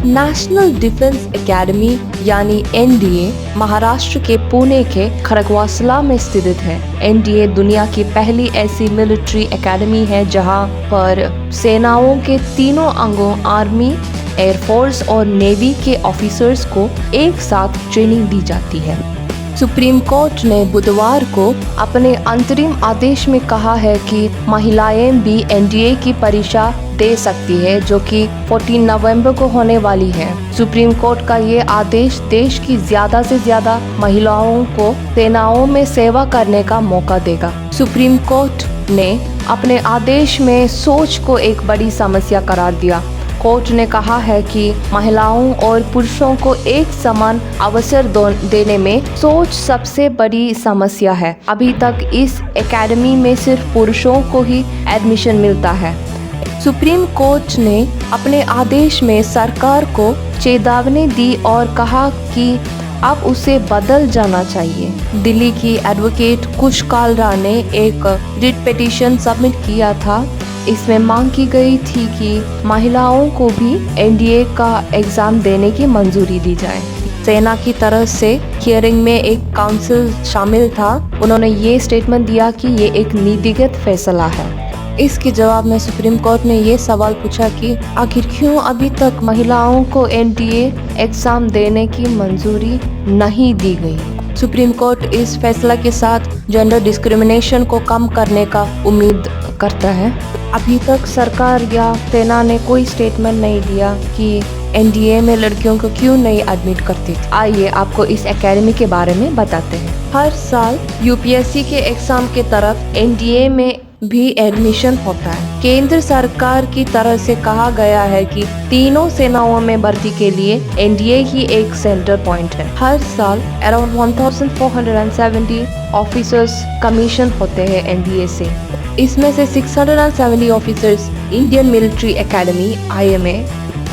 National defence academy यानी NDA Maharashtra के पुणे के खड़गवासला में स्थित है। एनडीए दुनिया की पहली ऐसी मिलिट्री एकेडमी है जहां पर सेनाओं के तीनों अंगों आर्मी, एयरफोर्स और नेवी के ऑफिसर्स को एक साथ ट्रेनिंग दी जाती है। सुप्रीम कोर्ट ने बुधवार को अपने अंतरिम आदेश में कहा है कि महिलाएं भी एनडीए की परीक्षा दे सकती है, जो कि 14 नवंबर को होने वाली है। सुप्रीम कोर्ट का ये आदेश देश की ज्यादा से ज्यादा महिलाओं को सेनाओं में सेवा करने का मौका देगा। सुप्रीम कोर्ट ने अपने आदेश में सोच को एक बड़ी समस्या करार दिया। कोर्ट ने कहा है कि महिलाओं और पुरुषों को एक समान अवसर देने में सोच सबसे बड़ी समस्या है। अभी तक इस एकेडमी में सिर्फ पुरुषों को ही एडमिशन मिलता है। सुप्रीम कोर्ट ने अपने आदेश में सरकार को चेतावनी दी और कहा कि अब उसे बदल जाना चाहिए। दिल्ली की एडवोकेट कुश कालरा ने एक रिट पिटीशन सबमिट किया था। इसमें मांग की गई थी कि महिलाओं को भी एनडीए का एग्जाम देने की मंजूरी दी जाए। सेना की तरफ से हियरिंग में एक काउंसिल शामिल था। उन्होंने ये स्टेटमेंट दिया कि ये एक नीतिगत फैसला है। इसके जवाब में सुप्रीम कोर्ट ने ये सवाल पूछा कि आखिर क्यों अभी तक महिलाओं को एनडीए एग्जाम देने की मंजूरी नहीं दी गई। सुप्रीम कोर्ट इस फैसला के साथ जेंडर डिस्क्रिमिनेशन को कम करने का उम्मीद करता है। अभी तक सरकार या सेना ने कोई स्टेटमेंट नहीं दिया कि एनडीए में लड़कियों को क्यों नहीं एडमिट करती। आइए आपको इस एकेडमी के बारे में बताते हैं। हर साल यूपीएससी के एग्जाम के तरफ एनडीए में भी एडमिशन होता है। केंद्र सरकार की तरफ से कहा गया है कि तीनों सेनाओं में भर्ती के लिए एनडीए ही एक सेंटर पॉइंट है। हर साल अराउंड 1470 ऑफिसर्स कमीशन होते हैं एनडीए से। इसमें से 670 officers Indian military academy (IMA)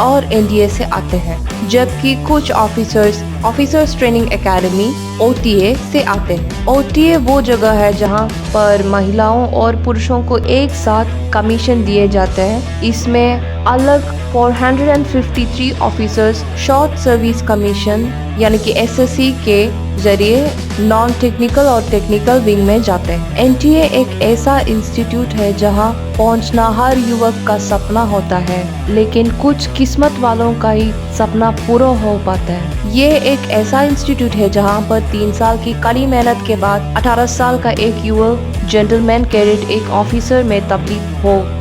और एनडीए से आते हैं, जबकि कुछ ऑफिसर्स ट्रेनिंग एकेडमी (OTA) से आते हैं। OTA वो जगह है जहां पर महिलाओं और पुरुषों को एक साथ कमीशन दिए जाते हैं। इसमें अलग 453 ऑफिसर्स शॉर्ट सर्विस कमीशन यानी कि SSC के जरिए नॉन टेक्निकल और टेक्निकल विंग में जाते हैं। एनडीए एक ऐसा इंस्टीट्यूट है जहां पहुंचना हर युवक का सपना होता है, लेकिन कुछ किस्मत वालों का ही सपना पूरा हो पाता है। ये एक ऐसा इंस्टीट्यूट है जहां पर 3 साल की कड़ी मेहनत के बाद 18 साल का एक युवक जेंटलमैन कैडेट एक ऑफिसर में तब्दील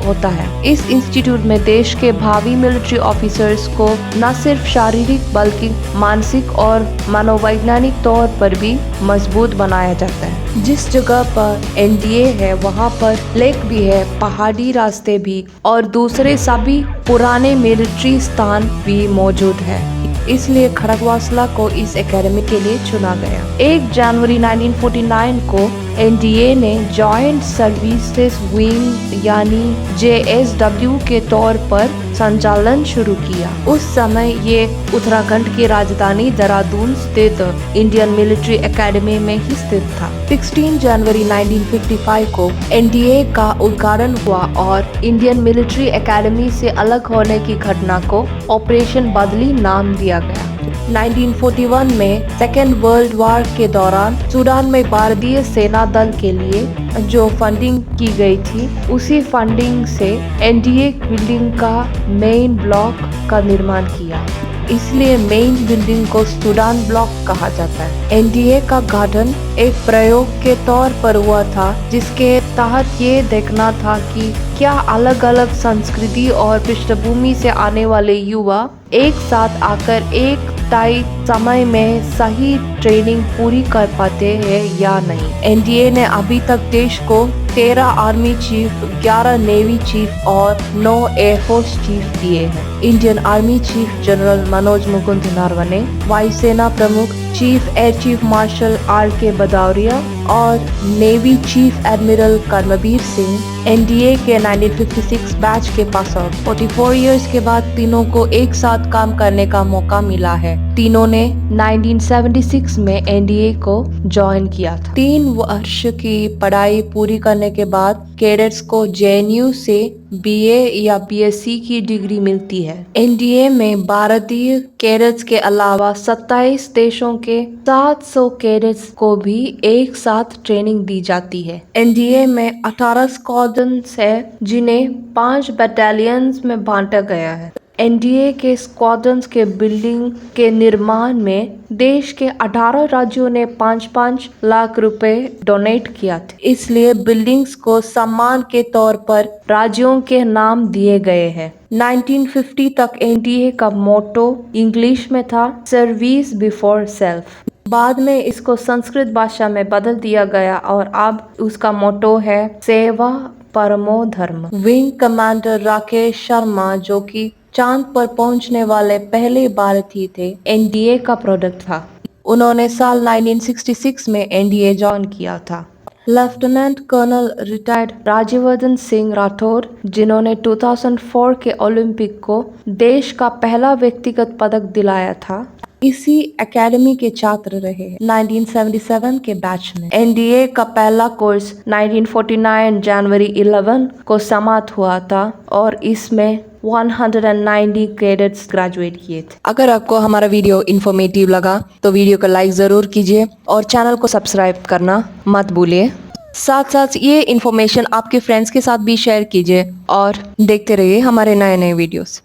होता है। इस इंस्टीट्यूट में देश के भावी मिलिट्री ऑफिसर्स को न सिर्फ शारीरिक बल्कि मानसिक और मनोवैज्ञानिक तौर पर भी मजबूत बनाया जाता है। जिस जगह पर एनडीए है वहाँ पर लेक भी है, पहाड़ी रास्ते भी और दूसरे सभी पुराने मिलिट्री स्थान भी मौजूद है। इसलिए खड़गवासला को इस एकेडमी के लिए चुना गया। 1 जनवरी 1949 को एनडीए ने जॉइंट सर्विसेज विंग यानी JSW के तौर पर संचालन शुरू किया। उस समय ये उत्तराखंड की राजधानी देहरादून स्थित इंडियन मिलिट्री एकेडमी में ही स्थित था। 16 जनवरी 1955 को एनडीए का उद्घाटन हुआ और इंडियन मिलिट्री एकेडमी से अलग होने की घटना को ऑपरेशन बदली नाम दिया गया। 1941 में सेकेंड वर्ल्ड वॉर के दौरान सूडान में भारतीय सेना दल के लिए जो फंडिंग की गई थी, उसी फंडिंग से एनडीए बिल्डिंग का मेन ब्लॉक का निर्माण किया। इसलिए मेन बिल्डिंग को सूडान ब्लॉक कहा जाता है। एनडीए का गठन एक प्रयोग के तौर पर हुआ था, जिसके तहत ये देखना था कि क्या अलग अलग संस्कृति और पृष्ठभूमि से आने वाले युवा एक साथ आकर एक तय समय में सही ट्रेनिंग पूरी कर पाते हैं या नहीं। एनडीए ने अभी तक देश को 13 आर्मी चीफ, 11 नेवी चीफ और 9 एयरफोर्स चीफ दिए हैं। Indian army chief general Manoj Mukund Naravane, वायुसेना प्रमुख chief air chief marshal RK Bhadauria और नेवी चीफ एडमिरल कर्मवीर सिंह एनडीए के 1956 बैच के पास आउट। 44 इयर्स के बाद तीनों को एक साथ काम करने का मौका मिला है। तीनों ने 1976 में एनडीए को ज्वाइन किया था। 3 वर्ष की पढ़ाई पूरी करने के बाद कैडेट्स को जेएनयू से बीए या बीएससी की डिग्री मिलती है। एनडीए में भारतीय कैडेट्स के अलावा 27 देशों के 700 कैडेट्स को भी एक साथ ट्रेनिंग दी जाती है। एनडीए में 18 स्क्वाड्रन्स है जिन्हें 5 बटालियंस में बांटा गया है। एनडीए के स्क्वाड्रन्स के बिल्डिंग के निर्माण में देश के 18 राज्यों ने 5-5 लाख रुपए डोनेट किया था। इसलिए बिल्डिंग्स को सम्मान के तौर पर राज्यों के नाम दिए गए हैं। 1950 तक एनडीए का मोटो इंग्लिश में था, सर्विस बिफोर सेल्फ। बाद में इसको संस्कृत भाषा में बदल दिया गया और अब उसका मोटो है सेवा परमो धर्म। विंग कमांडर राकेश शर्मा, जो कि चांद पर पहुंचने वाले पहले भारतीय थे, एनडीए का प्रोडक्ट था। उन्होंने साल 1966 में एनडीए ज्वाइन किया था। Lieutenant colonel retired Rajyavardhan Singh Rathore, जिन्होंने 2004 के ओलंपिक को देश का पहला व्यक्तिगत पदक दिलाया था, इसी एकेडमी के छात्र रहे। 1977 के बैच में एनडीए का पहला कोर्स 1949 जनवरी 11 को समाप्त हुआ था और इसमें 190 कैडेट्स ग्रेजुएट किए थे। अगर आपको हमारा वीडियो इन्फॉर्मेटिव लगा तो वीडियो को लाइक ज़रूर कीजिए और चैनल को सब्सक्राइब करना मत भूलिए। साथ साथ ये इन्फॉर्मेशन आपके फ्रेंड्स के साथ भी शेयर कीजिए और देखते रहिए हमारे नए नए वीडियोस।